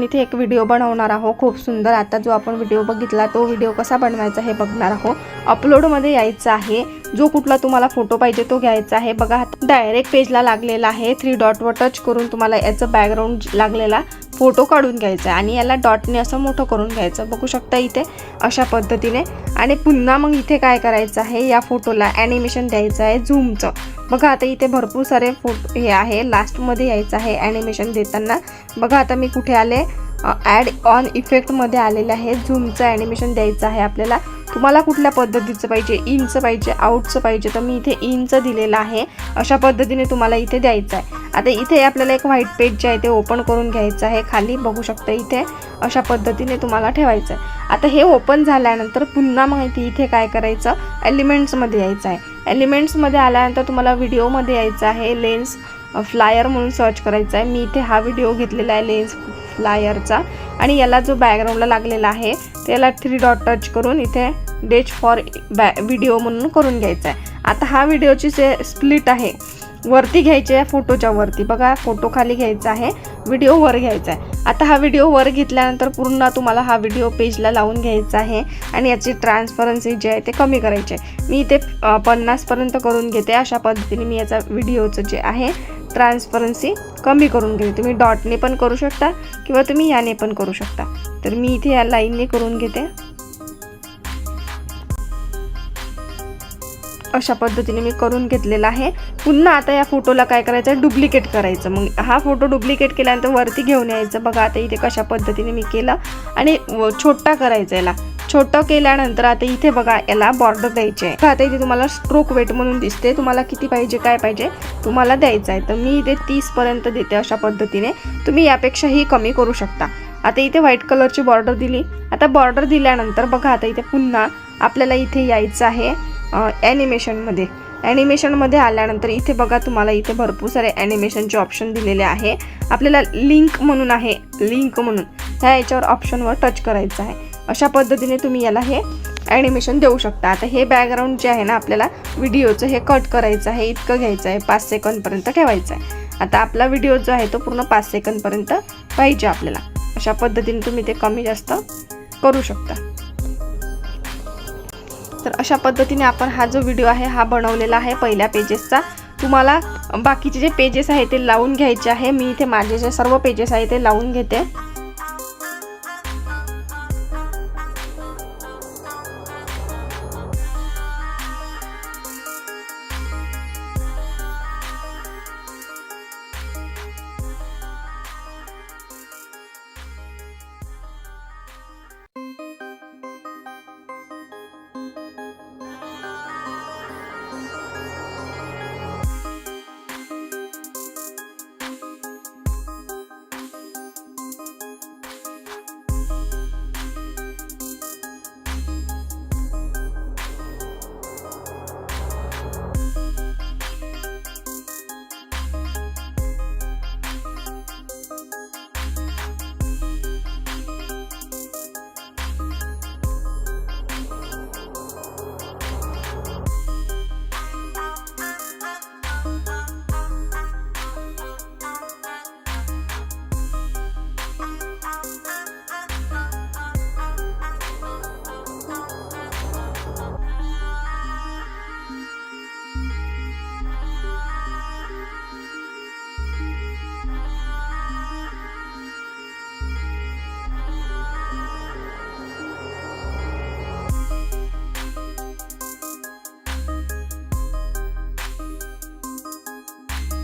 आपण इथे एक व्हिडिओ बनवणार आहोत खूप सुंदर। आता जो आपण व्हिडिओ बघितला तो व्हिडिओ कसा बनवायचा हे बघणार आहोत। अपलोड मध्ये यायचं आहे, जो कुठला तुम्हाला फोटो पाहिजे तो घ्यायचा आहे। बघा डायरेक्ट पेजला लागलेला आहे, 3 डॉट वर टच करून तुम्हाला याचं बॅकग्राऊंड लागलेला फोटो काढून घ्यायचा आणि याला डॉटने असं मोठं करून घ्यायचं, बघू शकता इथे अशा पद्धतीने। आणि पुन्हा मग इथे काय करायचं आहे, या फोटोला ॲनिमेशन द्यायचं आहे झूमचं। बघा आता इथे भरपूर सारे फोटो हे आहे, लास्ट मध्ये यायचं आहे ॲनिमेशन देताना। बघा आता मी कुठे आले, ॲड ऑन इफेक्ट मध्ये आलेले आहे, झूमचं ॲनिमेशन द्यायचं आहे आपल्याला। तुम्हाला कुठल्या पद्धतीचं पाहिजे, इनचं पाहिजे, आउटचं पाहिजे, तर मी इथे इनचं दिलेलं आहे। अशा पद्धतीने तुम्हाला इथे द्यायचं आहे। आता इथे आपल्याला एक व्हाईट पेज जे आहे ते ओपन करून घ्यायचं आहे, खाली बघू शकता इथे अशा पद्धतीने तुम्हाला ठेवायचं आहे। आता हे ओपन झाल्यानंतर पुन्हा मग इथे काय करायचं, एलिमेंट्समध्ये यायचं आहे। एलिमेंट्समध्ये आल्यानंतर तुम्हाला व्हिडिओमध्ये यायचं आहे, लेन्स फ्लायर म्हणून सर्च करायचं आहे। मी इथे हा व्हिडिओ घेतलेला आहे लेन्स फ्लायरचा, आणि याला जो बॅकग्राऊंडला लागलेला आहे त्याला 3 डॉट टच करून इथे डेच फॉर व्हिडिओ म्हणून करून घ्यायचा आहे। आता हा व्हिडिओची जे स्प्लिट आहे वरती घ्यायची आहे, फोटोच्या वरती। बघा फोटो खाली घ्यायचा आहे, व्हिडिओ वर घ्यायचा आहे। आता हा व्हिडिओ वर घेतल्यानंतर पूर्ण तुम्हाला हा व्हिडिओ पेजला लावून घ्यायचा आहे आणि याची ट्रान्सपरन्सी जी आहे ते कमी करायची आहे। मी इथे 50 पर्यंत करून घेते। अशा पद्धतीने मी याचा व्हिडिओचं जे आहे ट्रान्सपरन्सी कमी करून घेते। तुम्ही डॉटने पण करू शकता किंवा तुम्ही याने पण करू शकता। तर मी इथे या लाईनने करून घेते। अशा पद्धतीने मी करून घेतलेला आहे। पुन्हा आता या फोटोला काय करायचं आहे, डुप्लिकेट करायचं। मग हा फोटो डुप्लिकेट केल्यानंतर वरती घेऊन यायचं। बघा आता इथे कशा पद्धतीने मी केलं आणि छोटा करायचं याला। छोटं केल्यानंतर आता इथे बघा याला बॉर्डर द्यायची आहे। आता इथे तुम्हाला स्ट्रोक वेट म्हणून दिसते, तुम्हाला किती पाहिजे काय पाहिजे तुम्हाला द्यायचं आहे। तर मी इथे 30 पर्यंत देते। अशा पद्धतीने तुम्ही यापेक्षाही कमी करू शकता। आता इथे व्हाईट कलरची बॉर्डर दिली। आता बॉर्डर दिल्यानंतर बघा आता इथे पुन्हा आपल्याला इथे यायचं आहे ॲनिमेशनमध्ये। ॲनिमेशनमध्ये आल्यानंतर इथे बघा तुम्हाला इथे भरपूर सारे ॲनिमेशनचे ऑप्शन दिलेले आहे। आपल्याला लिंक म्हणून आहे, लिंक म्हणून ह्या याच्यावर ऑप्शनवर टच करायचं आहे। अशा पद्धतीने तुम्ही याला हे ॲनिमेशन देऊ शकता। आता हे बॅकग्राऊंड जे आहे ना आपल्याला व्हिडिओचं हे कट करायचं आहे, इतकं घ्यायचं आहे, 5 सेकंदपर्यंत ठेवायचं आहे। आता आपला व्हिडिओ जो आहे तो पूर्ण 5 सेकंदपर्यंत पाहिजे आपल्याला। अशा पद्धतीने तुम्ही ते कमी जास्त करू शकता। तर अशा पद्धतीने आपण हा जो व्हिडिओ आहे हा बनवलेला आहे पहिल्या पेजेसचा। तुम्हाला बाकीचे जे पेजेस आहे ते लावून घ्यायचे आहे। मी इथे माझे जे सर्व पेजेस आहे ते लावून घेते।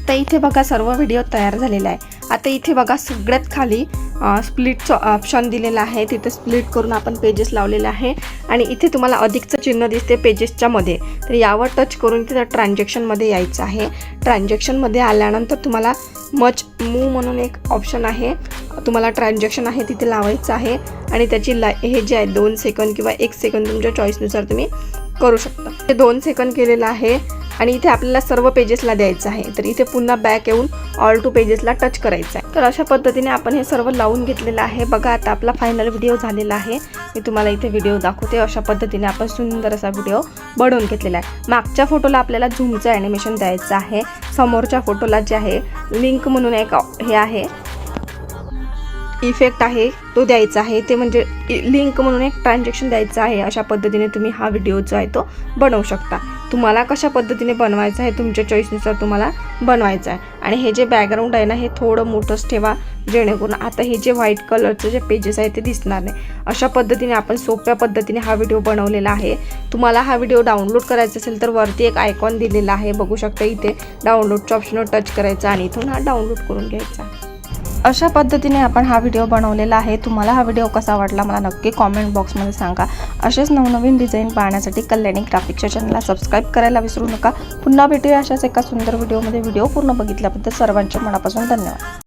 तर इथे बघा सर्व व्हिडिओ तयार झालेला आहे। आता इथे बघा सगळ्यात खाली स्प्लिटचं ऑप्शन दिलेलं आहे, तिथे स्प्लिट करून आपण पेजेस लावलेले आहे आणि इथे तुम्हाला अधिकचं चिन्ह दिसते पेजेसच्या मध्ये। तर यावर टच करून तिथे ट्रान्झॅक्शनमध्ये यायचं आहे। ट्रान्झॅक्शनमध्ये आल्यानंतर तुम्हाला मच मूव म्हणून एक ऑप्शन आहे, तुम्हाला ट्रान्झॅक्शन आहे तिथे लावायचं आहे आणि त्याची हे जे आहे 2 सेकंद किंवा 1 सेकंद तुमच्या चॉईसनुसार तुम्ही करू शकता। ते 2 सेकंद केलेलं आहे आणि इथे आपल्याला सर्व पेजेसला द्यायचं आहे। तर इथे पुन्हा बॅक येऊन ऑल टू पेजेसला टच करायचं आहे। तर अशा पद्धतीने आपण हे सर्व लावून घेतलेलं आहे। बघा आता आपला फायनल व्हिडिओ झालेला आहे। मी तुम्हाला इथे व्हिडिओ दाखवते। अशा पद्धतीने आपण सुंदर असा व्हिडिओ बनवून घेतलेला आहे। मागच्या फोटोला आपल्याला झूमचं ॲनिमेशन द्यायचं आहे, समोरच्या फोटोला जे आहे लिंक म्हणून एक हे आहे इफेक्ट आहे तो द्यायचा आहे, ते म्हणजे लिंक म्हणून एक ट्रान्झॅक्शन द्यायचं आहे. अशा पद्धतीने तुम्ही हा व्हिडिओ जो आहे तो बनवू शकता. तुम्हाला कशा पद्धतीने बनवायचं आहे तुमच्या चॉईसनुसार तुम्हाला बनवायचं आहे. आणि हे जे बॅकग्राऊंड आहे ना हे थोडं मोठंच ठेवा, जेणेकरून आता हे जे व्हाईट कलरचे जे पेजेस आहेत ते दिसणार नाही. अशा पद्धतीने आपण सोप्या पद्धतीने हा व्हिडिओ बनवलेला आहे. तुम्हाला हा व्हिडिओ डाउनलोड करायचा असेल तर वरती एक आयकॉन दिलेला आहे, बघू शकता. इथे डाउनलोडच्या ऑप्शनवर टच करायचा आणि इथून हा डाउनलोड करून घ्यायचा. अशा पद्धतीने आपण हा व्हिडिओ बनवलेला आहे. तुम्हाला हा व्हिडिओ कसा वाटला मला नक्की कॉमेंट बॉक्समध्ये सांगा. असेच नवनवीन डिझाईन पाहण्यासाठी कल्याणी ग्राफिक्सच्या चॅनलला सबस्क्राईब करायला विसरू नका. पुन्हा भेटूया अशाच एका सुंदर व्हिडिओमध्ये. व्हिडिओ पूर्ण बघितल्याबद्दल सर्वांचे मनापासून धन्यवाद.